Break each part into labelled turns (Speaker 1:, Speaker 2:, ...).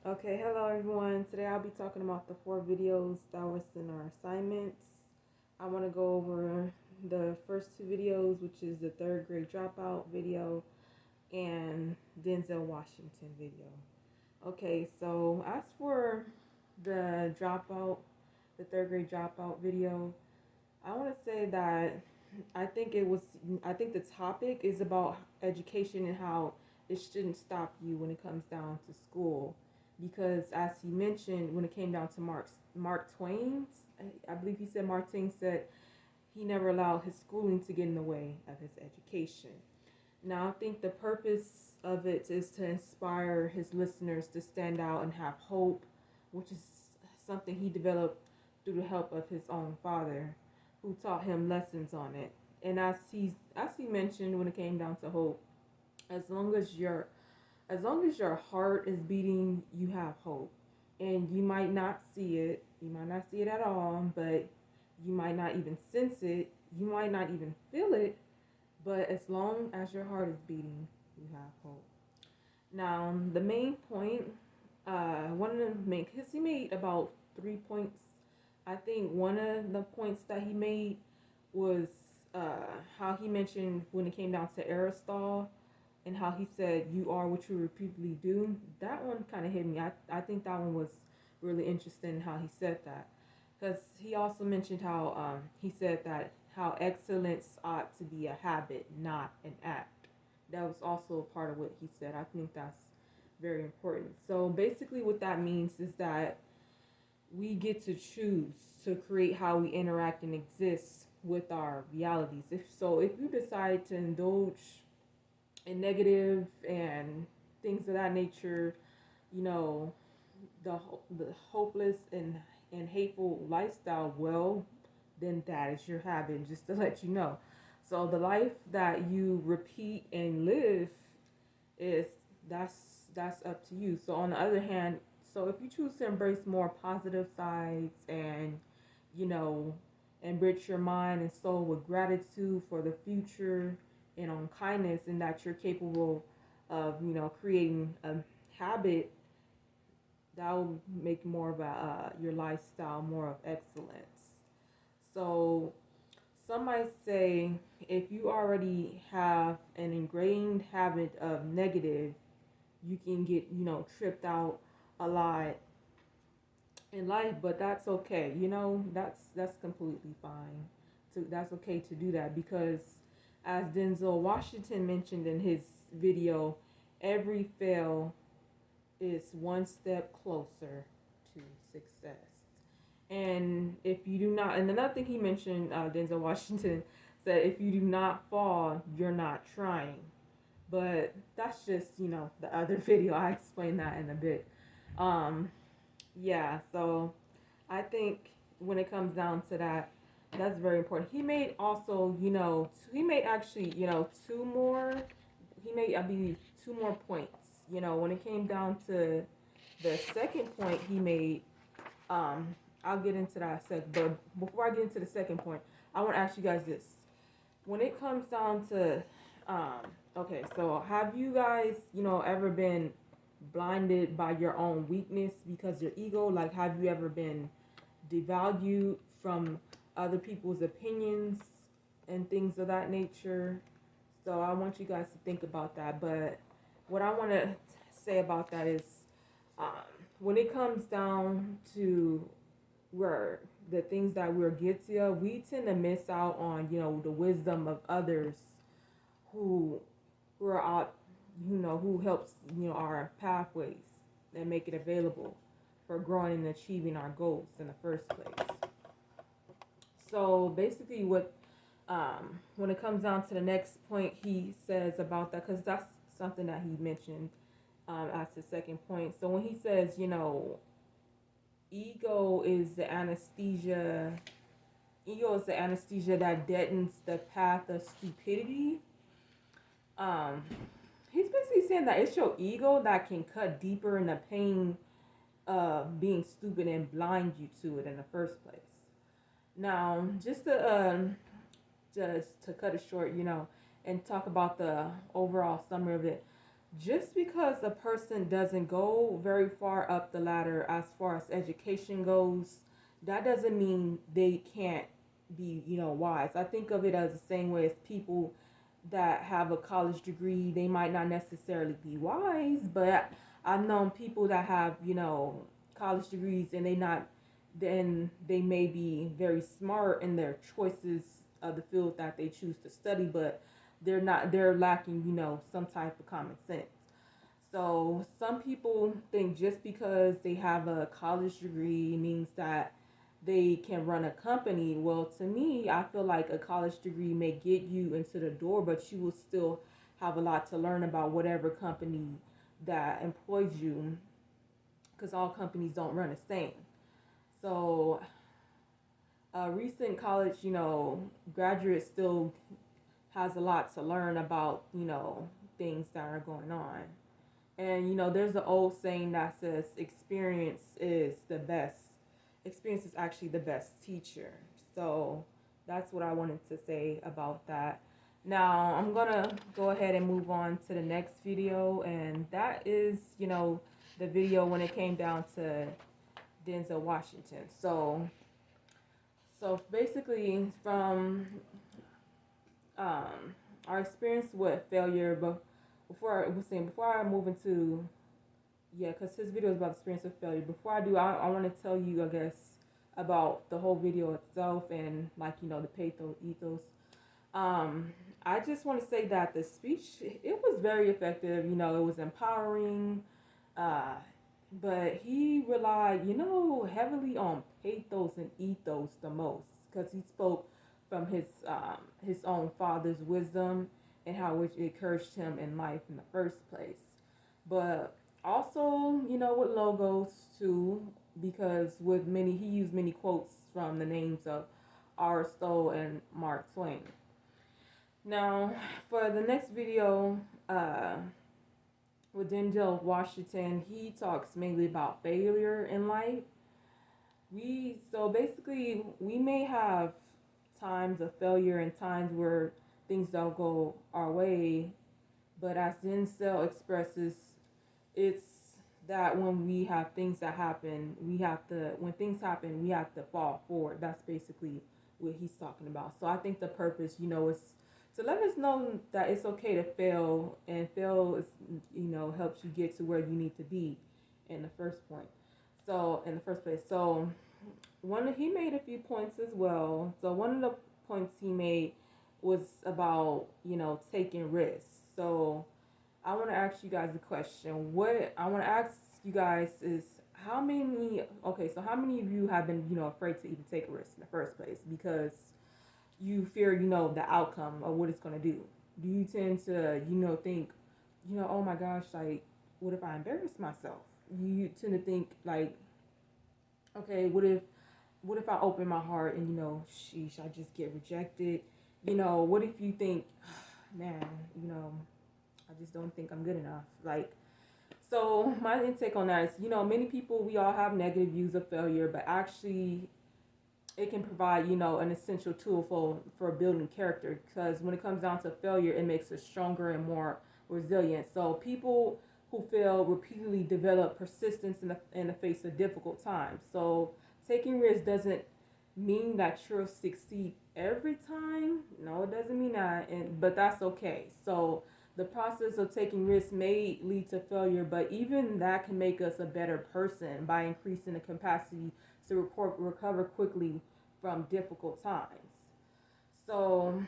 Speaker 1: Okay, hello everyone. Today I'll be talking about the four videos that was in our assignments. I want to go over the first two videos, which is the third grade dropout video and Denzel Washington video. Okay, so as for the dropout, the third grade dropout video, I want to say that I think it was, I think the topic is about education and how it shouldn't stop you when it comes down to school. Because as he mentioned, when it came down to Mark Twain's, I believe he said Mark Twain said he never allowed his schooling to get in the way of his education. Now, I think the purpose of it is to inspire his listeners to stand out and have hope, which is something he developed through the help of his own father, who taught him lessons on it. And as he mentioned, when it came down to hope, as long as your as long as your heart is beating, you have hope. And you might not see it, you might not see it at all, but you might not even sense it, you might not even feel it, but as long as your heart is beating, you have hope. Now, the main point, one of the main, because he made about 3 points. I think one of the points that he made was how he mentioned when it came down to Aristotle and how he said, "You are what you repeatedly do." That one kind of hit me. I think that one was really interesting how he said that. Because he also mentioned how he said that how excellence ought to be a habit, not an act. That was also a part of what he said. I think that's very important. So basically, what that means is that we get to choose to create how we interact and exist with our realities. If you decide to indulge in negative and things of that nature, you know, the hopeless and hateful lifestyle, well, then that is your habit, just to let you know. So the life that you repeat and live is that's that's up to you. So on the other hand, so if you choose to embrace more positive sides and you know enrich your mind and soul with gratitude for the future and on kindness, and that you're capable of creating a habit that will make more of your lifestyle more of excellence. So some might say if you already have an ingrained habit of negative, you can get tripped out a lot in life, but that's okay. That's completely fine. That's okay to do that because, as Denzel Washington mentioned in his video, every fail is one step closer to success. And if you do not, and another thing he mentioned, Denzel Washington said, if you do not fall, you're not trying. But that's just, the other video. I explain that in a bit. Um, yeah, so I think when it comes down to that, that's very important. He made also, he made actually, two more, he made, I believe, two more points. When it came down to the second point he made, I'll get into that second. But before I get into the second point, I want to ask you guys this. When it comes down to, um, okay, so have you guys, ever been blinded by your own weakness because your ego? Like, have you ever been devalued from other people's opinions and things of that nature? So I want you guys to think about that. But what I want to say about that is, um, when it comes down to where the things that we're guilty of, we tend to miss out on the wisdom of others who who are out, who helps our pathways and make it available for growing and achieving our goals in the first place. So basically, what when it comes down to the next point, he says about that because that's something that he mentioned as the second point. So when he says, ego is the anesthesia, ego is the anesthesia that deadens the path of stupidity. Um, he's basically saying that it's your ego that can cut deeper in the pain of being stupid and blind you to it in the first place. Now, just to cut it short, and talk about the overall summary of it. just because a person doesn't go very far up the ladder as far as education goes, that doesn't mean they can't be, wise. I think of it as the same way as people that have a college degree, they might not necessarily be wise, but I've known people that have, college degrees and then they may be very smart in their choices of the field that they choose to study, but they're lacking, some type of common sense. So some people think just because they have a college degree means that they can run a company. Well, to me, I feel like a college degree may get you into the door, but you will still have a lot to learn about whatever company that employs you, because all companies don't run the same. So a recent college, graduate still has a lot to learn about, things that are going on. And there's an old saying that says experience is actually the best teacher. So that's what I wanted to say about that. Now I'm gonna go ahead and move on to the next video, and that is, the video when it came down to Denzel Washington. So basically, from our experience with failure, but before I move into, yeah, because his video is about experience with failure. Before I do, I want to tell you, I guess, about the whole video itself and, like, the pathos ethos. I just want to say that the speech, it was very effective. It was empowering, uh, but he relied, heavily on pathos and ethos the most, because he spoke from his own father's wisdom and how it encouraged him in life in the first place. But also, with logos too, because he used many quotes from the names of Aristotle and Mark Twain. Now, for the next video, with Denzel Washington, he talks mainly about failure in life. We may have times of failure and times where things don't go our way, but as Denzel expresses, it's that when we have things that happen, when things happen, we have to fall forward. That's basically what he's talking about. So I think the purpose, is to let us know that it's okay to fail, and fail is, helps you get to where you need to be in the first point. So in the first place, so he made a few points as well. So one of the points he made was about, taking risks. So I want to ask you guys a question. What I want to ask you guys is how many of you have been, afraid to even take a risk in the first place because you fear, the outcome of what it's going to do? Do you tend to, think, oh my gosh, like, what if I embarrass myself? You tend to think like, okay, what if I open my heart and, sheesh, I just get rejected? What if you think, man, I just don't think I'm good enough. Like, so my intake on that is, many people, we all have negative views of failure, but actually it can provide, an essential tool for building character, because when it comes down to failure, it makes us stronger and more resilient. So people who fail repeatedly develop persistence in the face of difficult times. So taking risks doesn't mean that you'll succeed every time. No, it doesn't mean that, but that's okay. So the process of taking risks may lead to failure, but even that can make us a better person by increasing the capacity to recover quickly from difficult times. So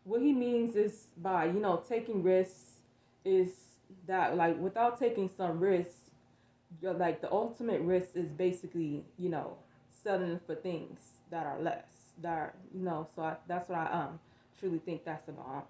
Speaker 1: what he means is by, taking risks is that, like, without taking some risks, like, the ultimate risk is basically, settling for things that are less, so that's what I truly think that's about.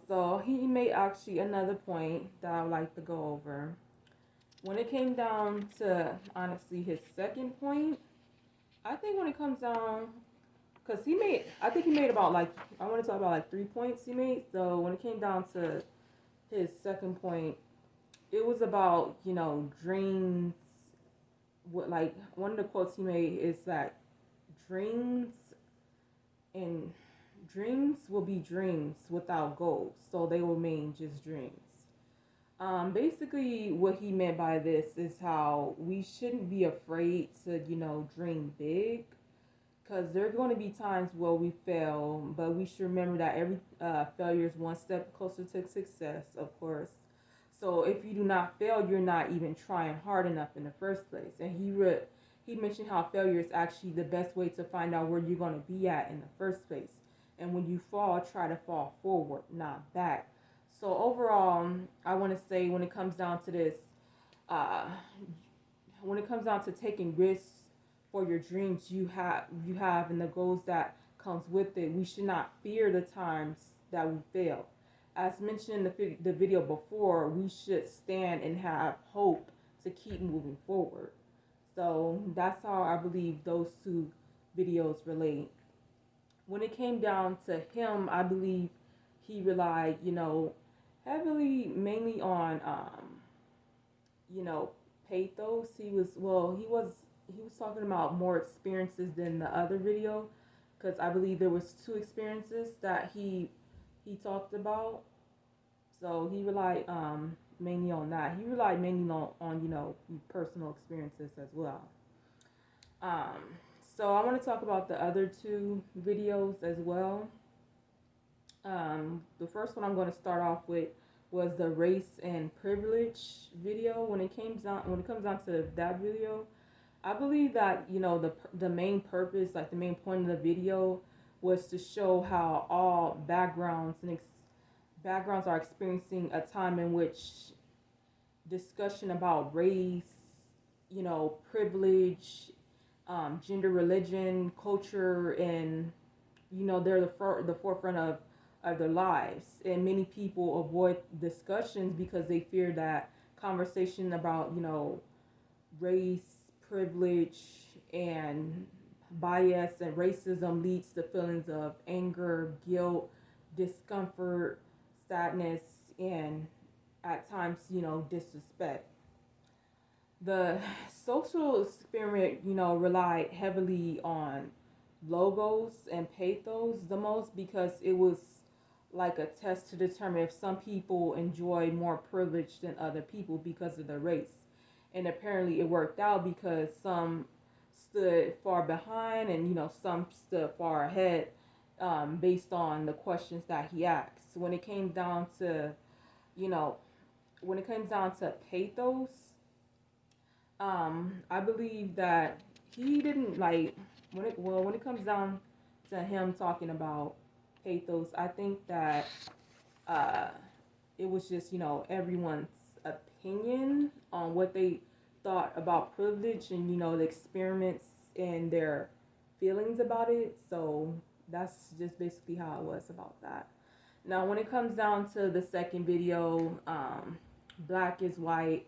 Speaker 1: So he made actually another point that I would like to go over. When it came down to, honestly, his second point, I think when it comes down, because I think he made about, like, I want to talk about like 3 points he made. So when it came down to his second point, it was about, dreams. What, like, one of the quotes he made is that dreams and dreams will be dreams without goals, so they will remain just dreams. Basically, what he meant by this is how we shouldn't be afraid to, dream big, because there are going to be times where we fail, but we should remember that every failure is one step closer to success, of course. So if you do not fail, you're not even trying hard enough in the first place. And he mentioned how failure is actually the best way to find out where you're going to be at in the first place. And when you fall, try to fall forward, not back. So overall, I want to say when it comes down to this, uh, when it comes down to taking risks for your dreams you have and the goals that comes with it, we should not fear the times that we fail. As mentioned in the video before, we should stand and have hope to keep moving forward. So that's how I believe those two videos relate. When it came down to him, I believe he relied, heavily mainly on you know, pathos. He was talking about more experiences than the other video, because I believe there was two experiences that he talked about. So he relied mainly on that. He relied mainly on personal experiences as well. Um, so I want to talk about the other two videos as well. The first one I'm going to start off with was the race and privilege video. When it comes down to that video, I believe that the main purpose, like the main point of the video, was to show how all backgrounds are experiencing a time in which discussion about race, privilege, gender, religion, culture, and they're the forefront of their lives. And many people avoid discussions because they fear that conversation about race, privilege, and bias and racism leads to feelings of anger, guilt, discomfort, sadness, and at times disrespect. The social experiment relied heavily on logos and pathos the most, because it was like a test to determine if some people enjoy more privilege than other people because of their race. And apparently it worked out, because some stood far behind and some stood far ahead, based on the questions that he asked. You know, when it comes down to pathos, I believe that he didn't like when it comes down to him talking about pathos. I think that uh, it was just everyone's opinion on what they thought about privilege, and the experiments and their feelings about it. So that's just basically how it was about that. Now, when it comes down to the second video, black is white,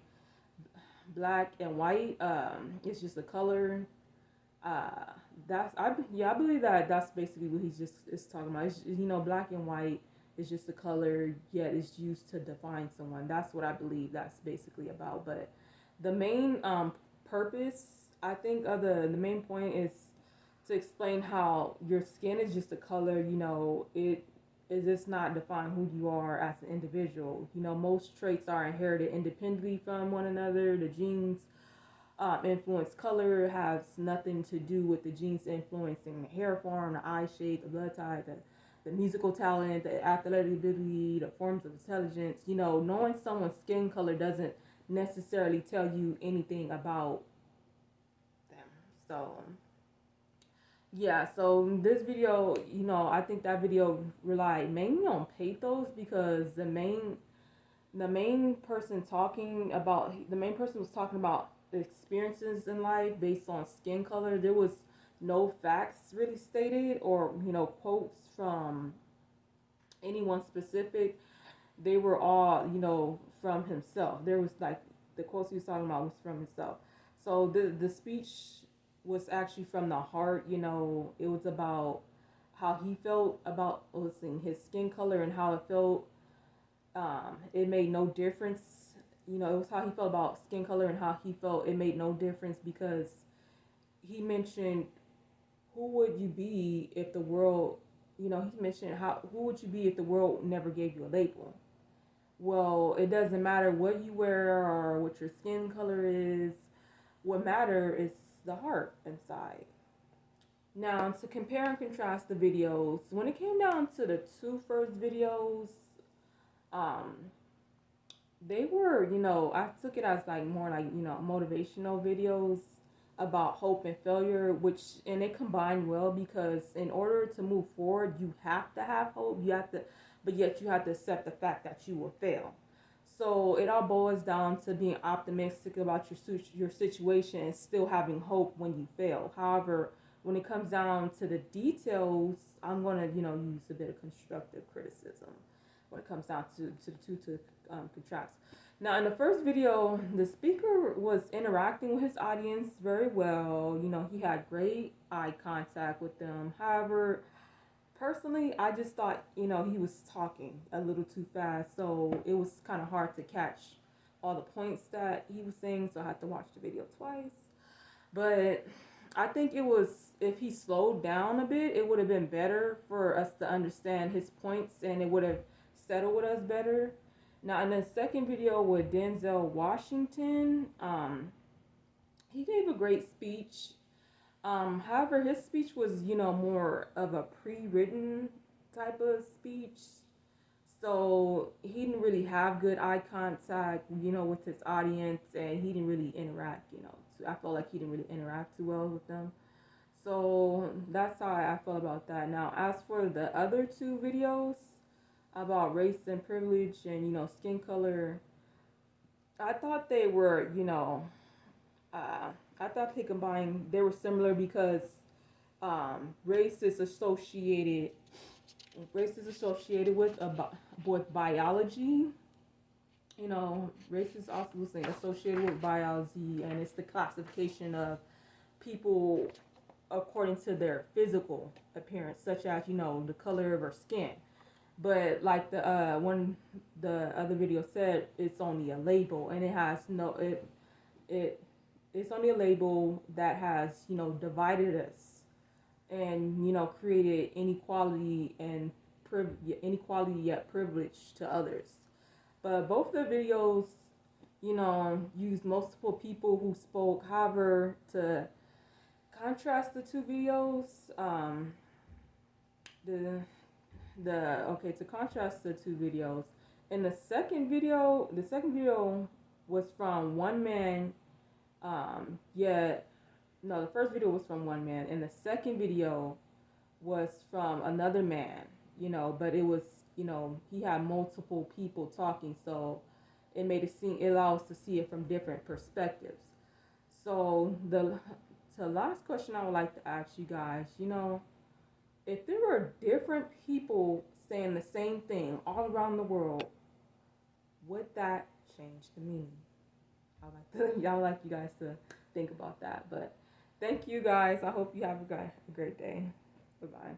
Speaker 1: black and white, it's just a color. Uh, I believe that that's basically what he's just is talking about. Black and white is just a color, yet it's used to define someone. That's what I believe that's basically about. But the main purpose, I think, of the main point is to explain how your skin is just a color. It is just not define who you are as an individual. Most traits are inherited independently from one another. The genes influence color has nothing to do with the genes influencing the hair form, the eye shape, the blood type, the musical talent, the athletic ability, the forms of intelligence. Knowing someone's skin color doesn't necessarily tell you anything about them. So yeah, so this video, I think that video relied mainly on pathos, because the main person was talking about the experiences in life based on skin color. There was no facts really stated, or quotes from anyone specific. They were all from himself. There was like the quotes he was talking about was from himself. So the speech was actually from the heart. It was about how he felt about his skin color, and how it felt. It made no difference. It was how he felt about skin color, and how he felt it made no difference, because he mentioned, who would you be if the world you know, he mentioned who would you be if the world never gave you a label? Well, it doesn't matter what you wear or what your skin color is. What matter is the heart inside. Now, to compare and contrast the videos, when it came down to the two first videos, um, they were, you know, I took it as like more like, you know, motivational videos about hope and failure, which, and they combine well because in order to move forward, you have to have hope. You have to, but yet you have to accept the fact that you will fail. So it all boils down to being optimistic about your situation and still having hope when you fail. However, when it comes down to the details, I'm gonna, you know, use a bit of constructive criticism when it comes down to the two to contrast. Now, in the first video, the speaker was interacting with his audience very well. You know, he had great eye contact with them. However, personally, I just thought, you know, he was talking a little too fast, so it was kind of hard to catch all the points that he was saying, so I had to watch the video twice. But I think it was, if he slowed down a bit, it would have been better for us to understand his points and it would have settled with us better. Now, in the second video with Denzel Washington, he gave a great speech. However, his speech was, you know, more of a pre-written type of speech. So he didn't really have good eye contact, you know, with his audience, and he didn't really interact, you know. I felt like he didn't really interact too well with them. So that's how I felt about that. Now, as for the other two videos about race and privilege and, you know, skin color, I thought they were, you know, I thought they were similar because race is associated with biology. You know, race is also associated with biology, and it's the classification of people according to their physical appearance, such as, you know, the color of their skin. But like the one the other video said, it's only a label, and it has no it's only a label that has, you know, divided us and, you know, created inequality and inequality yet privilege to others. But both the videos, you know, used multiple people who spoke. However, to contrast the two videos, to contrast the two videos, in the second video was from one man. The first video was from one man, and the second video was from another man. You know, but it was, you know, he had multiple people talking, so it allows us to see it from different perspectives. So the last question I would like to ask you guys, you know, if there were different people saying the same thing all around the world, would that change the meaning? Y'all like you guys to think about that. But thank you guys. I hope you have a great day. Bye bye.